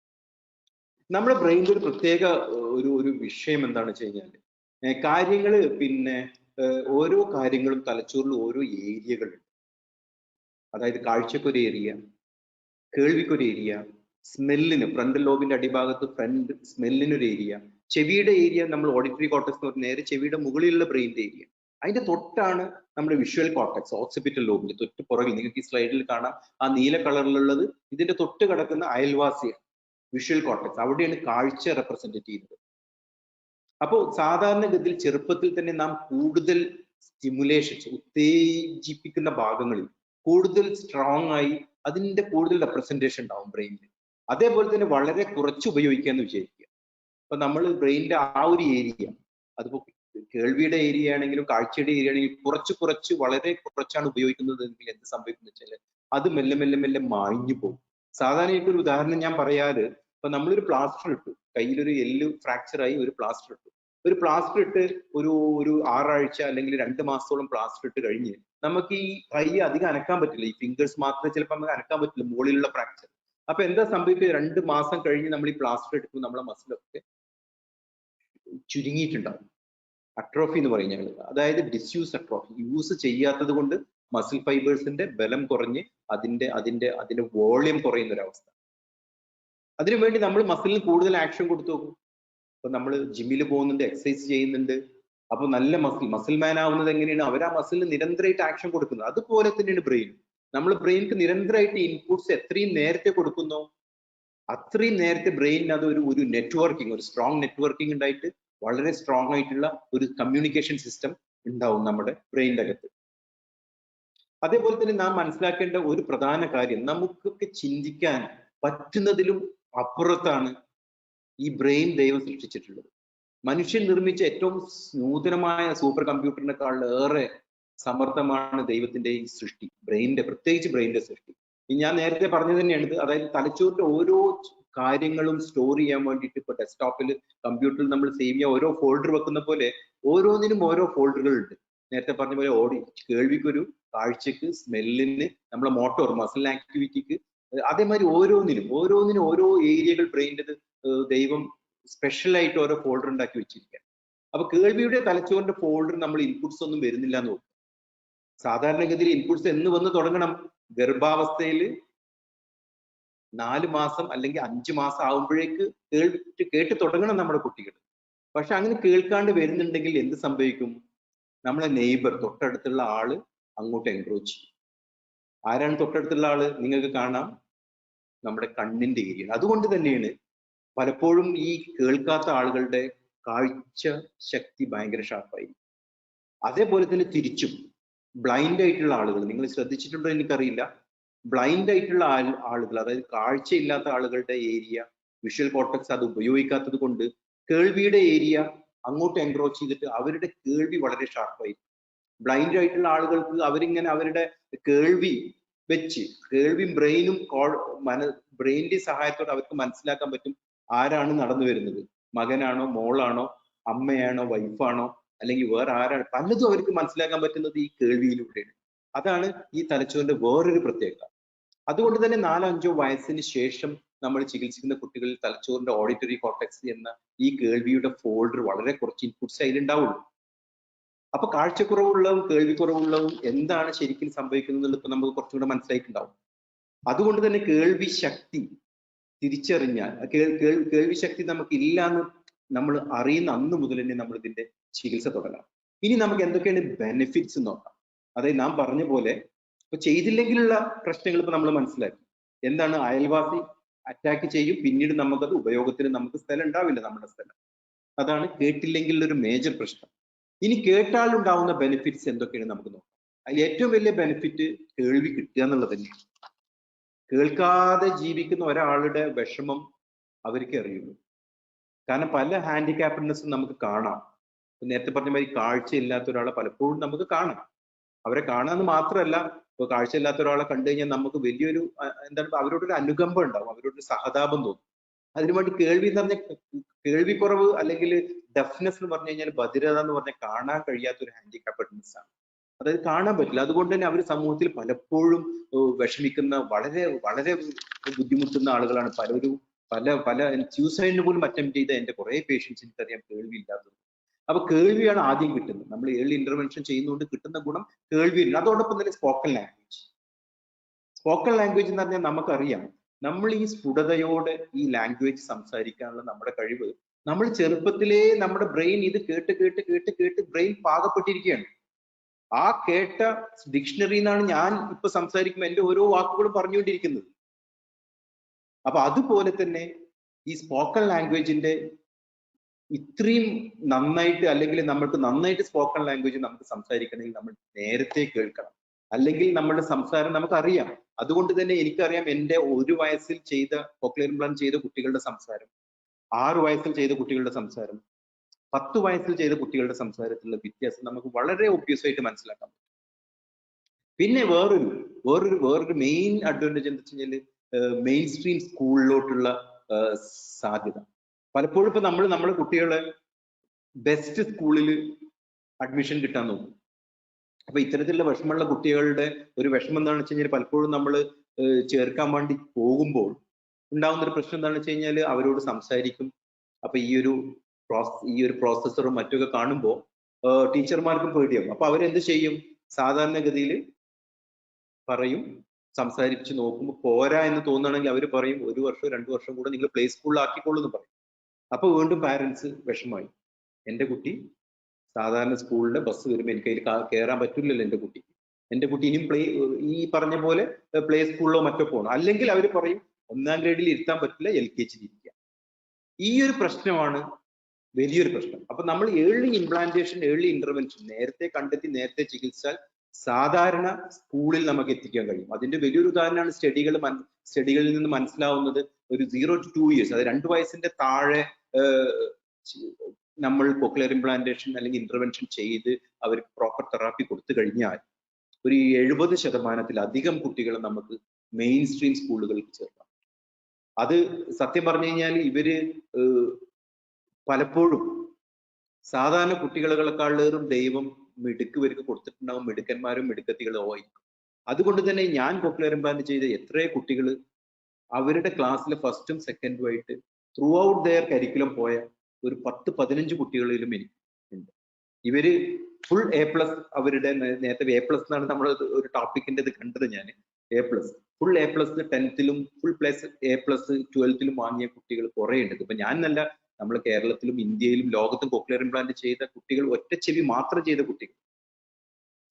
നമ്മുടെ ബ്രെയിനിൽ ഒരു പ്രത്യേക ഒരു വിഷയം എന്താണെന്ന് വെച്ച് കഴിഞ്ഞാൽ, കാര്യങ്ങള് ഓരോ കാര്യങ്ങളും തലച്ചോറിൽ ഓരോ ഏരിയകളുണ്ട്. അതായത് കാഴ്ചക്കൊരു ഏരിയ, കേൾവിക്കൊരു ഏരിയ, സ്മെല്ലിന് ഫ്രണ്ടൽ ലോബിന്റെ അടിഭാഗത്ത് സ്മെല്ലിനൊരു ഏരിയ, ചെവിയുടെ ഏരിയ നമ്മൾ ഓഡിറ്ററി കോർട്ടക്സ് എന്ന് പറഞ്ഞാൽ നേരെ ചെവിയുടെ മുകളിലുള്ള ബ്രെയിനിന്റെ ഏരിയ. അതിന്റെ തൊട്ടാണ് നമ്മുടെ വിഷ്വൽ കോർട്ടക്സ്, ഓക്സിപിറ്റൽ ലോബിന്റെ തൊട്ട് പുറകിൽ നിങ്ങൾക്ക് ഈ സ്ലൈഡിൽ കാണാം, ആ നീല കളറിലുള്ളത് ഇതിന്റെ തൊട്ട് കിടക്കുന്ന അയൽവാസിയാണ് വിഷ്വൽ കോർട്ടക്സ്. അവിടെയാണ് കാഴ്ച റെപ്രസെന്റ് ചെയ്യുന്നത്. അപ്പോൾ സാധാരണഗതിയിൽ ചെറുപ്പത്തിൽ തന്നെ നാം കൂടുതൽ സ്റ്റിമുലേഷൻസ്, ഉത്തേജിപ്പിക്കുന്ന ഭാഗങ്ങളിൽ കൂടുതൽ സ്ട്രോങ് ആയി അതിന്റെ കൂടുതൽ റെപ്രസെന്റേഷൻ ഉണ്ടാവും ബ്രെയിനിൽ. അതേപോലെ തന്നെ വളരെ കുറച്ച് ഉപയോഗിക്കാന്ന് വിചാരിക്കുക. അപ്പൊ നമ്മൾ ബ്രെയിനിന്റെ ആ ഒരു ഏരിയ, അതിപ്പോ കേൾവിയുടെ ഏരിയ ആണെങ്കിലും കാഴ്ചയുടെ ഏരിയ ആണെങ്കിലും വളരെ കുറച്ചാണ് ഉപയോഗിക്കുന്നത് എങ്കിൽ എന്ത് സംഭവിക്കുന്നു വെച്ചാൽ അത് മെല്ലെ മെല്ലെ മെല്ലെ മാഞ്ഞു പോകും. സാധാരണ ഒരു ഉദാഹരണം ഞാൻ പറയാറ്, ഇപ്പൊ നമ്മളൊരു പ്ലാസ്റ്റർ ഇട്ടു, കയ്യിലൊരു എല്ല് ഫ്രാക്ചർ ആയി ഒരു പ്ലാസ്റ്റർ ഇട്ടു. ഒരു പ്ലാസ്റ്റർ ഇട്ട് ഒരു 6 ആഴ്ച അല്ലെങ്കിൽ 2 മാസത്തോളം പ്ലാസ്റ്റർ ഇട്ട് കഴിഞ്ഞ് നമുക്ക് ഈ കൈ അധികം അനക്കാൻ പറ്റില്ല, ഈ ഫിംഗേഴ്സ് മാത്രമേ ചിലപ്പോൾ നമുക്ക് അനക്കാൻ പറ്റില്ല മുകളിലുള്ള ഫ്രാക്ചർ. അപ്പൊ എന്താ സംഭവിക്കുക, 2 മാസം കഴിഞ്ഞ് നമ്മൾ ഈ പ്ലാസ്റ്റർ എടുക്കുമ്പോൾ നമ്മളെ മസിലൊക്കെ ചുരുങ്ങിയിട്ടുണ്ടാവും. അട്രോഫി എന്ന് പറയും ഞങ്ങൾ, അതായത് ഡിസ്യൂസ് അട്രോഫി. യൂസ് ചെയ്യാത്തത് കൊണ്ട് മസിൽ ഫൈബേഴ്സിന്റെ ബലം കുറഞ്ഞ് അതിന്റെ വോളിയം കുറയുന്ന ഒരവസ്ഥ. അതിനുവേണ്ടി നമ്മൾ മസിലിന് കൂടുതൽ ആക്ഷൻ കൊടുത്തു നോക്കും. ഇപ്പൊ നമ്മൾ ജിമ്മിൽ പോകുന്നുണ്ട്, എക്സസൈസ് ചെയ്യുന്നുണ്ട്, അപ്പൊ നല്ല മസിൽ മാൻ ആവുന്നത് എങ്ങനെയാണ്, അവർ ആ മസിലിന് നിരന്തരമായിട്ട് ആക്ഷൻ കൊടുക്കുന്നത്. അതുപോലെ തന്നെയാണ് ബ്രെയിൻ. നമ്മൾ ബ്രെയിനിക്ക് നിരന്തരമായിട്ട് ഇൻപുട്സ് എത്രയും നേരത്തെ കൊടുക്കുന്നോ അത്രയും നേരത്തെ ബ്രെയിനിന് അത് ഒരു നെറ്റ്വർക്കിംഗ്, ഒരു സ്ട്രോങ് നെറ്റ്വർക്കിംഗ് ഉണ്ടായിട്ട് വളരെ സ്ട്രോങ് ആയിട്ടുള്ള ഒരു കമ്മ്യൂണിക്കേഷൻ സിസ്റ്റം ഉണ്ടാവും നമ്മുടെ ബ്രെയിനിന്റെ അകത്ത്. അതേപോലെ തന്നെ നാം മനസ്സിലാക്കേണ്ട ഒരു പ്രധാന കാര്യം, നമുക്കൊക്കെ ചിന്തിക്കാൻ പറ്റുന്നതിലും അപ്പുറത്താണ് ഈ ബ്രെയിൻ ദൈവം സൃഷ്ടിച്ചിട്ടുള്ളത്. മനുഷ്യൻ നിർമ്മിച്ച ഏറ്റവും നൂതനമായ സൂപ്പർ കമ്പ്യൂട്ടറിനെക്കാൾ ഏറെ സമർത്ഥമാണ് ദൈവത്തിന്റെ ഈ സൃഷ്ടി, പ്രത്യേകിച്ച് ബ്രെയിനിന്റെ സൃഷ്ടി. ഞാൻ നേരത്തെ പറഞ്ഞു തന്നെയാണ് ഇത്. അതായത് തലച്ചോറിന്റെ ഓരോ കാര്യങ്ങളും സ്റ്റോർ ചെയ്യാൻ വേണ്ടിയിട്ട് ഇപ്പൊ ഡെസ്ക്ടോപ്പിൽ കമ്പ്യൂട്ടറിൽ നമ്മൾ സേവ് ചെയ്യാൻ ഓരോ ഫോൾഡർ വെക്കുന്ന പോലെ ഓരോന്നിനും ഓരോ ഫോൾഡറുകൾ ഉണ്ട്. നേരത്തെ പറഞ്ഞ പോലെ കേൾവിക്കൊരു, കാഴ്ചക്ക്, സ്മെല്ലിന്, നമ്മളെ മോട്ടോർ മസിൽ ആക്ടിവിറ്റിക്ക്, അതേമാതിരി ഓരോന്നിനും ഓരോ ഏരിയകൾ ബ്രെയിനിൻ്റെ ദൈവം സ്പെഷ്യൽ ആയിട്ട് ഓരോ ഫോൾഡർ ഉണ്ടാക്കി വെച്ചിരിക്കുക. അപ്പൊ കേൾവിയുടെ തലച്ചോറിന്റെ ഫോൾഡർ നമ്മൾ ഇൻപുട്സ് ഒന്നും വരുന്നില്ല എന്ന് നോക്കും. സാധാരണഗതിയിൽ ഇൻപുട്സ് എന്ന് വന്ന് തുടങ്ങണം? ഗർഭാവസ്ഥയിൽ 4 മാസം അല്ലെങ്കിൽ 5 മാസം ആകുമ്പോഴേക്ക് കേട്ട് തുടങ്ങണം നമ്മുടെ കുട്ടികൾ. പക്ഷെ അങ്ങനെ കേൾക്കാണ്ട് വരുന്നുണ്ടെങ്കിൽ എന്ത് സംഭവിക്കും? നമ്മളെ നെയ്ബർ, തൊട്ടടുത്തുള്ള ആള് അങ്ങോട്ട് എൻക്രോച്ച് ചെയ്യും. ആരാണ് തൊട്ടടുത്തുള്ള ആള്? നിങ്ങൾക്ക് കാണാം, നമ്മുടെ കണ്ണിന്റെ ഏരിയ. അതുകൊണ്ട് തന്നെയാണ് പലപ്പോഴും ഈ കേൾക്കാത്ത ആളുകളുടെ കാഴ്ച ശക്തി ഭയങ്കര ഷാർപ്പായി. അതേപോലെ തന്നെ തിരിച്ചും ബ്ലൈൻഡ് ആയിട്ടുള്ള ആളുകൾ, നിങ്ങൾ ശ്രദ്ധിച്ചിട്ടുണ്ടോ എനിക്കറിയില്ല, ബ്ലൈൻഡ് ആയിട്ടുള്ള ആളുകൾ, അതായത് കാഴ്ചയില്ലാത്ത ആളുകളുടെ ഏരിയ, വിഷ്വൽ കോർട്ടക്സ് അത് ഉപയോഗിക്കാത്തത് കൊണ്ട് കേൾവിയുടെ ഏരിയ അങ്ങോട്ട് എൻക്രോച്ച് ചെയ്തിട്ട് അവരുടെ കേൾവി വളരെ ഷാർപ്പായി. ബ്ലൈൻഡ് ആയിട്ടുള്ള ആളുകൾക്ക് അവരിങ്ങനെ അവരുടെ കേൾവി വെച്ച്, കേൾവിയും ബ്രെയിനും ബ്രെയിനിന്റെ സഹായത്തോടെ അവർക്ക് മനസ്സിലാക്കാൻ പറ്റും ആരാണ് നടന്നു വരുന്നത്, മകനാണോ, മോളാണോ, അമ്മയാണോ, വൈഫാണോ, അല്ലെങ്കിൽ വേറെ ആരാണ്, പലതും അവർക്ക് മനസ്സിലാക്കാൻ പറ്റുന്നത് ഈ കേൾവിയിലൂടെയാണ്. അതാണ് ഈ തലച്ചോറിന്റെ വേറൊരു പ്രത്യേകത. അതുകൊണ്ട് തന്നെ 4-5 വയസ്സിന് ശേഷം നമ്മൾ ചികിത്സിക്കുന്ന കുട്ടികളിൽ തലച്ചോറിന്റെ ഓഡിറ്ററി കോർട്ടക്സ് എന്ന ഈ കേൾവിയുടെ ഫോൾഡർ വളരെ കുറച്ച് ഇൻപുട്സ് അതിലുണ്ടാവുള്ളൂ. അപ്പൊ കാഴ്ചക്കുറവുള്ളതും കേൾവിക്കുറവുള്ളതും എന്താണ് ശരിക്കും സംഭവിക്കുന്നത് ഇപ്പൊ നമുക്ക് കുറച്ചുകൂടെ മനസ്സിലായിട്ടുണ്ടാവും. അതുകൊണ്ട് തന്നെ കേൾവി ശക്തി തിരിച്ചറിഞ്ഞാൽ, കേൾവി ശക്തി നമുക്ക് ഇല്ലാന്ന് നമ്മൾ അറിയുന്ന അന്ന് മുതൽ തന്നെ നമ്മൾ ഇതിന്റെ ചികിത്സ തുടങ്ങാം. ഇനി നമുക്ക് എന്തൊക്കെയാണ് ബെനിഫിറ്റ്സ് നോക്കാം. അതായത് നാം പറഞ്ഞ പോലെ ഇപ്പൊ ചെയ്തില്ലെങ്കിലുള്ള പ്രശ്നങ്ങൾ ഇപ്പൊ നമ്മൾ മനസ്സിലാക്കി. എന്താണ്? അയൽവാസി അറ്റാക്ക് ചെയ്യും, പിന്നീട് നമുക്കത് ഉപയോഗത്തിന് നമുക്ക് സ്ഥലം ഉണ്ടാവില്ല, നമ്മുടെ സ്ഥലം. അതാണ് കേട്ടില്ലെങ്കിലുള്ള ഒരു മേജർ പ്രശ്നം. ഇനി കേട്ടാലുണ്ടാവുന്ന ബെനിഫിറ്റ്സ് എന്തൊക്കെയാണ് നമുക്ക് നോക്കാം. അതിൽ ഏറ്റവും വലിയ ബെനിഫിറ്റ് കേൾവി കിട്ടുക എന്നുള്ളത് തന്നെയാണ്. കേൾക്കാതെ ജീവിക്കുന്ന ഒരാളുടെ വിഷമം അവർക്ക് അറിയുള്ളൂ. കാരണം പല ഹാൻഡിക്യാപ്ഡ്നെസ്സും നമുക്ക് കാണാം. നേരത്തെ പറഞ്ഞ മാതിരി കാഴ്ചയില്ലാത്ത ഒരാളെ പലപ്പോഴും നമുക്ക് കാണാം. അവരെ കാണാന്ന് മാത്രമല്ല, ഇപ്പൊ കാഴ്ചയില്ലാത്ത ഒരാളെ കണ്ടു കഴിഞ്ഞാൽ നമുക്ക് വലിയൊരു എന്താണ്, അവരോടൊരു അനുകമ്പ ഉണ്ടാവും, അവരോടൊരു സഹതാപം തോന്നും. അതിനുവേണ്ടി കേൾവി എന്ന് പറഞ്ഞ കേൾവിക്കുറവ് അല്ലെങ്കിൽ ഡെഫ്നെസ് എന്ന് പറഞ്ഞു കഴിഞ്ഞാൽ ബധിരത എന്ന് പറഞ്ഞാൽ കാണാൻ കഴിയാത്ത ഒരു ഹാൻഡിക്യാപ്ഡ്നെസ് ആണ്. അതായത് കാണാൻ പറ്റില്ല. അതുകൊണ്ട് തന്നെ അവർ സമൂഹത്തിൽ പലപ്പോഴും വിഷമിക്കുന്ന, വളരെ വളരെ ബുദ്ധിമുട്ടുന്ന ആളുകളാണ്. പല സൂസൈഡിന് പോലും അറ്റംപ്റ്റ് ചെയ്ത എന്റെ കുറെ പേഷ്യൻസ് എനിക്കറിയാം കേൾവി ഇല്ലാത്തത്. അപ്പൊ കേൾവിയാണ് ആദ്യം കിട്ടുന്നത്. നമ്മൾ ഏർലി ഇന്റർവെൻഷൻ ചെയ്യുന്നതുകൊണ്ട് കിട്ടുന്ന ഗുണം കേൾവിയില്ല. അതോടൊപ്പം തന്നെ സ്പോക്കൺ ലാംഗ്വേജ് എന്ന് പറഞ്ഞാൽ നമുക്കറിയാം, നമ്മൾ ഈ സ്ഫുടതയോടെ ഈ ലാംഗ്വേജ് സംസാരിക്കാനുള്ള നമ്മുടെ കഴിവ്, നമ്മൾ ചെറുപ്പത്തിലേ നമ്മുടെ ബ്രെയിൻ ഇത് കേട്ട് ബ്രെയിൻ പാകപ്പെട്ടിരിക്കുകയാണ്. ആ കേട്ട ഡിക്ഷണറി എന്നാണ് ഞാൻ ഇപ്പൊ സംസാരിക്കുമ്പോൾ എന്റെ ഓരോ വാക്കുകളും പറഞ്ഞുകൊണ്ടിരിക്കുന്നത്. അപ്പൊ അതുപോലെ തന്നെ ഈ സ്പോക്കൺ ലാംഗ്വേജിന്റെ ഇത്രയും നന്നായിട്ട്, അല്ലെങ്കിൽ നമ്മൾക്ക് നന്നായിട്ട് സ്പോക്കൺ ലാംഗ്വേജ് നമുക്ക് സംസാരിക്കണമെങ്കിൽ നമ്മൾ നേരത്തെ കേൾക്കണം. അല്ലെങ്കിൽ നമ്മുടെ സംസാരം നമുക്കറിയാം. അതുകൊണ്ട് തന്നെ എനിക്കറിയാം എൻ്റെ 1 വയസ്സിൽ ചെയ്ത കോക്ലിയർ ഇംപ്ലാന്റ് ചെയ്ത കുട്ടികളുടെ സംസാരം, 6 വയസ്സിൽ ചെയ്ത കുട്ടികളുടെ സംസാരം, 10 വയസ്സിൽ ചെയ്ത കുട്ടികളുടെ സംസാരത്തിലുള്ള വ്യത്യാസം നമുക്ക് വളരെ ഒബ്വിയസ് ആയിട്ട് മനസ്സിലാക്കാം. പിന്നെ വേറൊരു മെയിൻ അഡ്വാൻറ്റേജ് എന്താ വെച്ച് കഴിഞ്ഞാൽ മെയിൻ സ്ട്രീം സ്കൂളിലോട്ടുള്ള സാധ്യത. പലപ്പോഴും ഇപ്പൊ നമ്മുടെ കുട്ടികളെ ബെസ്റ്റ് സ്കൂളിൽ അഡ്മിഷൻ കിട്ടാൻ നോക്കും. അപ്പൊ ഇത്തരത്തിലുള്ള വിഷമമുള്ള കുട്ടികളുടെ ഒരു വിഷമം എന്താണെന്ന് വെച്ച് കഴിഞ്ഞാൽ പലപ്പോഴും നമ്മൾ ചേർക്കാൻ വേണ്ടി പോകുമ്പോൾ ഉണ്ടാകുന്ന ഒരു പ്രശ്നം എന്താണെന്ന് വെച്ച് കഴിഞ്ഞാൽ അവരോട് സംസാരിക്കും. അപ്പൊ ഈ ഒരു പ്രോസസ്സറും മറ്റൊക്കെ കാണുമ്പോൾ ടീച്ചർമാർക്കും പേടിയാവും. അപ്പൊ അവരെന്ത് ചെയ്യും? സാധാരണഗതിയിൽ പറയും, സംസാരിച്ച് നോക്കുമ്പോൾ പോരാ എന്ന് തോന്നുകയാണെങ്കിൽ അവർ പറയും 1 വർഷം 2 വർഷം കൂടെ നിങ്ങൾ പ്ലേ സ്കൂളിൽ ആക്കിക്കോളൂ എന്ന് പറയും. അപ്പൊ വീണ്ടും പാരന്റ്സ് വിഷമമായി, എൻ്റെ കുട്ടി സാധാരണ സ്കൂളിലെ ബസ് വരുമ്പോൾ എനിക്ക് അതിൽ കയറാൻ പറ്റില്ലല്ലോ, എൻ്റെ കുട്ടി ഇനിയും ഈ പറഞ്ഞ പോലെ പ്ലേ സ്കൂളിലോ മറ്റോ പോകണം. അല്ലെങ്കിൽ അവർ പറയും 1ാം ഗ്രേഡിൽ ഇരുത്താൻ പറ്റില്ല, LKG ഇരിക്കുക. ഈ ഒരു പ്രശ്നമാണ് വലിയൊരു പ്രശ്നം. അപ്പൊ നമ്മൾ ഏർലി ഇംപ്ലാന്റേഷൻ, ഏർലി ഇന്റർവെൻഷൻ നേരത്തെ കണ്ടെത്തി നേരത്തെ ചികിത്സിച്ചാൽ സാധാരണ സ്കൂളിൽ നമുക്ക് എത്തിക്കാൻ കഴിയും. അതിന്റെ വലിയൊരു ഉദാഹരണമാണ് സ്റ്റഡികളിൽ നിന്ന് മനസ്സിലാവുന്നത്. ഒരു 0 to 2 years, അതായത് 2 വയസ്സിന്റെ താഴെ നമ്മൾ കോക്ലിയർ ഇംപ്ലാന്റേഷൻ അല്ലെങ്കിൽ ഇന്റർവെൻഷൻ ചെയ്ത് അവർക്ക് പ്രോപ്പർ തെറാപ്പി കൊടുത്തു കഴിഞ്ഞാൽ ഒരു 70%-ലധികം കുട്ടികളെ നമുക്ക് മെയിൻ സ്ട്രീം സ്കൂളുകളിൽ ചേർക്കാം. അത് സത്യം പറഞ്ഞു കഴിഞ്ഞാൽ ഇവര് പലപ്പോഴും സാധാരണ കുട്ടികളെക്കാളും ദൈവം മിടുക്ക് ഇവർക്ക് കൊടുത്തിട്ടുണ്ടാവും. മിടുക്കന്മാരും മിടുക്കത്തികളും ആയിരിക്കും. അതുകൊണ്ട് തന്നെ ഞാൻ കോക്ലിയർ ഇംപ്ലാന്റ് ചെയ്ത എത്രയോ കുട്ടികൾ അവരുടെ ക്ലാസ്സിലെ ഫസ്റ്റും സെക്കൻഡും ആയിട്ട് ത്രൂ ഔട്ട് ദെയർ കരിക്കുലം പോയ ഒരു 10-15 കുട്ടികളിലും എനിക്ക് ഉണ്ട്. ഇവര് ഫുൾ A+, അവരുടെ നേരത്തെ A+ എന്നാണ് നമ്മൾ ഒരു ടോപ്പിക്കിന്റെ ഇത് കണ്ടത്. ഞാൻ A+, ഫുൾ A+, 10th-ലും ഫുൾ A+, 12th-ലും വാങ്ങിയ കുട്ടികൾ കുറെ ഉണ്ട്. ഇപ്പൊ ഞാൻ നല്ല നമ്മൾ കേരളത്തിലും ഇന്ത്യയിലും ലോകത്തും കോക്ലിയർ ഇംപ്ലാന്റ് ചെയ്ത കുട്ടികൾ, ഒറ്റ ചെവി മാത്രം ചെയ്ത കുട്ടികൾ,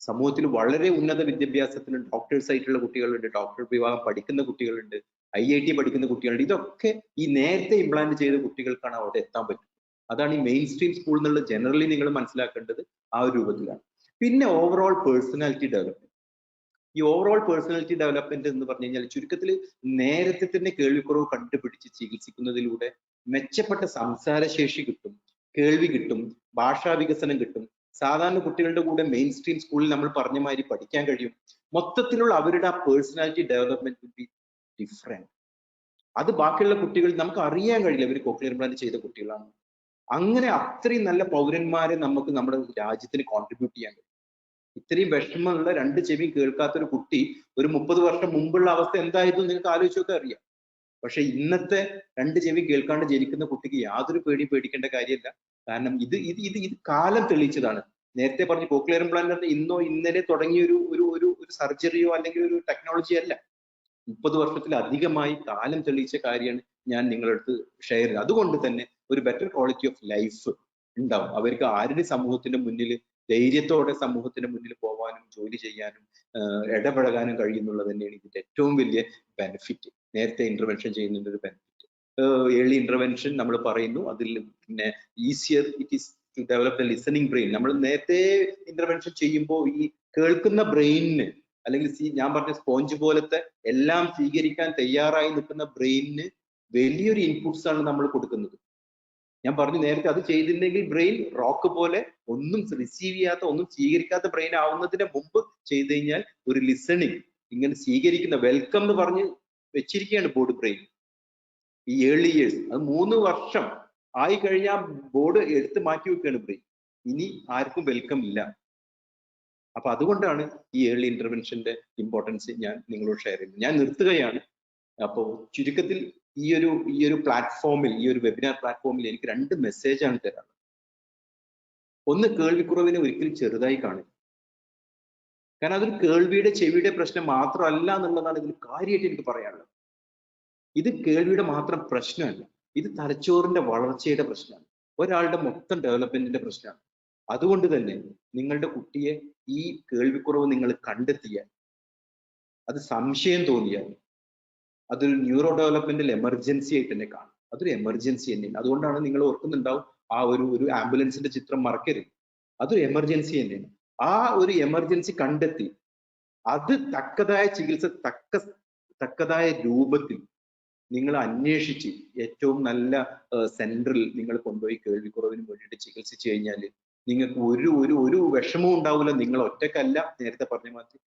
സമൂഹത്തിൽ വളരെ ഉന്നത വിദ്യാഭ്യാസത്തിന് ഡോക്ടേഴ്സ് ആയിട്ടുള്ള കുട്ടികളുണ്ട്, ഡോക്ടർ വിഭാഗം പഠിക്കുന്ന കുട്ടികളുണ്ട്, IIT പഠിക്കുന്ന കുട്ടികളുണ്ട്. ഇതൊക്കെ ഈ നേരത്തെ ഇംപ്ലാന്റ് ചെയ്ത കുട്ടികൾക്കാണ് അവിടെ എത്താൻ പറ്റും. അതാണ് ഈ മെയിൻ സ്ട്രീം സ്കൂൾ എന്നുള്ള ജനറലി നിങ്ങൾ മനസ്സിലാക്കേണ്ടത് ആ ഒരു രൂപത്തിലാണ്. പിന്നെ ഓവറോൾ പേഴ്സണാലിറ്റി ഡെവലപ്മെന്റ്. ഈ ഓവറോൾ പേഴ്സണാലിറ്റി ഡെവലപ്മെന്റ് എന്ന് പറഞ്ഞു കഴിഞ്ഞാൽ ചുരുക്കത്തിൽ നേരത്തെ തന്നെ കേൾവിക്കുറവ് കണ്ടുപിടിച്ച് ചികിത്സിക്കുന്നതിലൂടെ മെച്ചപ്പെട്ട സംസാരശേഷി കിട്ടും, കേൾവി കിട്ടും, ഭാഷാ വികസനം കിട്ടും. സാധാരണ കുട്ടികളുടെ കൂടെ മെയിൻ സ്ട്രീം സ്കൂളിൽ നമ്മൾ പറഞ്ഞ മാതിരി പഠിക്കാൻ കഴിയും. മൊത്തത്തിലുള്ള അവരുടെ ആ personality development will be different. അത് ബാക്കിയുള്ള കുട്ടികൾ നമുക്ക് അറിയാൻ കഴിയില്ല ഇവർ കോക്ലിയർ ഇംപ്ലാന്റ് ചെയ്ത കുട്ടികളാണ്. അങ്ങനെ അത്രയും നല്ല പൗരന്മാരെ നമുക്ക് നമ്മുടെ രാജ്യത്തിന് കോൺട്രിബ്യൂട്ട് ചെയ്യാൻ കഴിയും. ഇത്രയും വിഷമമുള്ള 2 ചെവി കേൾക്കാത്തൊരു കുട്ടി ഒരു 30 വർഷം മുമ്പുള്ള അവസ്ഥ എന്തായിരുന്നു നിങ്ങൾക്ക് ആലോചിച്ചൊക്കെ അറിയാം. പക്ഷെ ഇന്നത്തെ 2 ചെവി കേൾക്കാണ്ട് ജനിക്കുന്ന കുട്ടിക്ക് യാതൊരു പേടിക്കേണ്ട കാര്യമില്ല. കാരണം ഇത് കാലം തെളിയിച്ചതാണ്. നേരത്തെ പറഞ്ഞ കോക്ലിയർ ഇംപ്ലാന്റ് ഇന്നോ ഇന്നലെ തുടങ്ങിയ ഒരു സർജറിയോ അല്ലെങ്കിൽ ഒരു ടെക്നോളജി അല്ല. 30 വർഷത്തിലധികമായി കാലം തെളിയിച്ച കാര്യമാണ് ഞാൻ നിങ്ങളുടെ അടുത്ത് ഷെയർ ചെയ്യുന്നത്. അതുകൊണ്ട് തന്നെ ഒരു ബെറ്റർ ക്വാളിറ്റി ഓഫ് ലൈഫ് ഉണ്ടാവും. അവർക്ക് ആരുടെ സമൂഹത്തിന്റെ മുന്നിൽ ധൈര്യത്തോടെ സമൂഹത്തിന്റെ മുന്നിൽ പോകാനും ജോലി ചെയ്യാനും ഇടപഴകാനും കഴിയുന്നുള്ളത് തന്നെയാണ് ഇതിന്റെ ഏറ്റവും വലിയ ബെനിഫിറ്റ്. നേരത്തെ ഇന്റർവെൻഷൻ ചെയ്യുന്നതിന്റെ ഒരു ബെനിഫിറ്റ്. ഏർലി ഇന്റർവെൻഷൻ നമ്മൾ പറയുന്നു. അതിൽ പിന്നെ easier it is to develop the listening brain. നമ്മൾ നേരത്തെ ഇന്റർവെൻഷൻ ചെയ്യുമ്പോൾ ഈ കേൾക്കുന്ന ബ്രെയിനിന്, അല്ലെങ്കിൽ ഞാൻ പറഞ്ഞ സ്പോഞ്ച് പോലത്തെ എല്ലാം സ്വീകരിക്കാൻ തയ്യാറായി നിൽക്കുന്ന ബ്രെയിനിന് വലിയൊരു ഇൻപുട്സ് ആണ് നമ്മൾ കൊടുക്കുന്നത്. ഞാൻ പറഞ്ഞു നേരത്തെ, അത് ചെയ്തില്ലെങ്കിൽ ബ്രെയിൻ റോക്ക് പോലെ ഒന്നും റിസീവ് ചെയ്യാത്ത, ഒന്നും സ്വീകരിക്കാത്ത ബ്രെയിൻ ആവുന്നതിന് മുമ്പ് ചെയ്തു കഴിഞ്ഞാൽ ഒരു ലിസണിങ് ഇങ്ങനെ സ്വീകരിക്കുന്ന വെൽക്കം എന്ന് പറഞ്ഞ് വെച്ചിരിക്കുകയാണ് ബോർഡ് ബ്രെയിൻ. ഈ ഏർലി ഇയേഴ്സ്, അത് 3 വർഷം ആയി കഴിഞ്ഞാൽ ബോർഡ് എടുത്ത് മാറ്റി വെക്കുകയാണ് ബ്രെയിൻ. ഇനി ആർക്കും വെൽക്കം ഇല്ല. അപ്പൊ അതുകൊണ്ടാണ് ഈ ഏർലി ഇന്റർവെൻഷന്റെ ഇമ്പോർട്ടൻസ് ഞാൻ നിങ്ങളോട് ഷെയർ ചെയ്യുന്നത്. ഞാൻ നിർത്തുകയാണ്. അപ്പോൾ ചുരുക്കത്തിൽ ഈ ഒരു പ്ലാറ്റ്ഫോമിൽ, ഈ ഒരു വെബിനാർ പ്ലാറ്റ്ഫോമിൽ എനിക്ക് 2 മെസ്സേജാണ് തരാറ്. ഒന്ന്, കേൾവിക്കുറവിനെ ഒരിക്കലും ചെറുതായി കാണുക. കാരണം അതൊരു കേൾവിയുടെ ചെവിയുടെ പ്രശ്നം മാത്രമല്ല എന്നുള്ളതാണ് ഇതിൽ കാര്യമായിട്ട് എനിക്ക് പറയാനുള്ളത്. ഇത് കേൾവിയുടെ മാത്രം പ്രശ്നമല്ല, ഇത് തലച്ചോറിന്റെ വളർച്ചയുടെ പ്രശ്നമാണ്, ഒരാളുടെ മൊത്തം ഡെവലപ്മെന്റിന്റെ പ്രശ്നമാണ്. അതുകൊണ്ട് തന്നെ നിങ്ങളുടെ കുട്ടിയെ ഈ കേൾവിക്കുറവ് നിങ്ങൾ കണ്ടെത്തിയാൽ, അത് സംശയം തോന്നിയാൽ, അതൊരു ന്യൂറോ ഡെവലപ്മെന്റൽ എമർജൻസി ആയിട്ട് തന്നെ കാണും. അതൊരു എമർജൻസി തന്നെയാണ്. അതുകൊണ്ടാണ് നിങ്ങൾ ഓർക്കുന്നുണ്ടാവും ആ ഒരു ആംബുലൻസിന്റെ ചിത്രം മറക്കരുത്. അതൊരു എമർജൻസി തന്നെയാണ്. ആ ഒരു എമർജൻസി കണ്ടെത്തി അത് തക്കതായ ചികിത്സ തക്കതായ രൂപത്തിൽ നിങ്ങൾ അന്വേഷിച്ച് ഏറ്റവും നല്ല സെന്ററിൽ നിങ്ങൾ കൊണ്ടുപോയി കേൾവിക്കുറവിന് വേണ്ടിയിട്ട് ചികിത്സിച്ചു കഴിഞ്ഞാൽ നിങ്ങൾക്ക് ഒരു വിഷമവും ഉണ്ടാവില്ല. നിങ്ങൾ ഒറ്റക്കല്ല. നേരത്തെ പറഞ്ഞ മാതിരി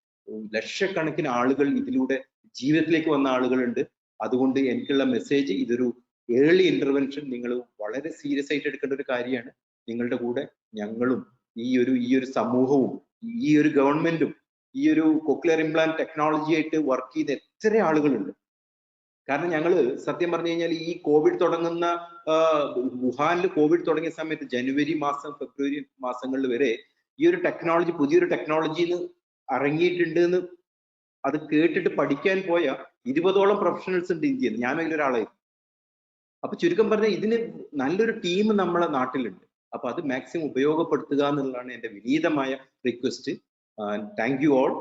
ലക്ഷക്കണക്കിന് ആളുകൾ ഇതിലൂടെ ജീവിതത്തിലേക്ക് വന്ന ആളുകളുണ്ട്. അതുകൊണ്ട് എനിക്കുള്ള മെസ്സേജ്, ഇതൊരു ഏർലി ഇന്റർവെൻഷൻ നിങ്ങൾ വളരെ സീരിയസ് ആയിട്ട് എടുക്കേണ്ട ഒരു കാര്യമാണ്. നിങ്ങളുടെ കൂടെ ഞങ്ങളും ഈ ഒരു സമൂഹവും ഈ ഒരു ഗവൺമെന്റും ഈ ഒരു കോക്ലിയർ ഇംപ്ലാന്റ് ടെക്നോളജി ആയിട്ട് വർക്ക് ചെയ്ത എത്ര ആളുകളുണ്ട്. കാരണം ഞങ്ങള് സത്യം പറഞ്ഞു കഴിഞ്ഞാൽ ഈ കോവിഡ് തുടങ്ങുന്ന വുഹാനിൽ കോവിഡ് തുടങ്ങിയ സമയത്ത് ജനുവരി മാസം, ഫെബ്രുവരി മാസങ്ങളിൽ വരെ ഈ ഒരു ടെക്നോളജി, പുതിയൊരു ടെക്നോളജിന്ന് ഇറങ്ങിയിട്ടുണ്ട് എന്ന് അത് കേട്ടിട്ട് പഠിക്കാൻ പോയ 20ഓളം പ്രൊഫഷണൽസ് ഉണ്ട് ഇന്ത്യയിൽ. ഞാൻ അതിലൊരാളായിരുന്നു. അപ്പൊ ചുരുക്കം പറഞ്ഞാൽ ഇതിന് നല്ലൊരു ടീം നമ്മളെ നാട്ടിലുണ്ട്. അപ്പൊ അത് മാക്സിമം ഉപയോഗപ്പെടുത്തുക എന്നുള്ളതാണ് എൻ്റെ വിനീതമായ റിക്വസ്റ്റ്. Thank you all.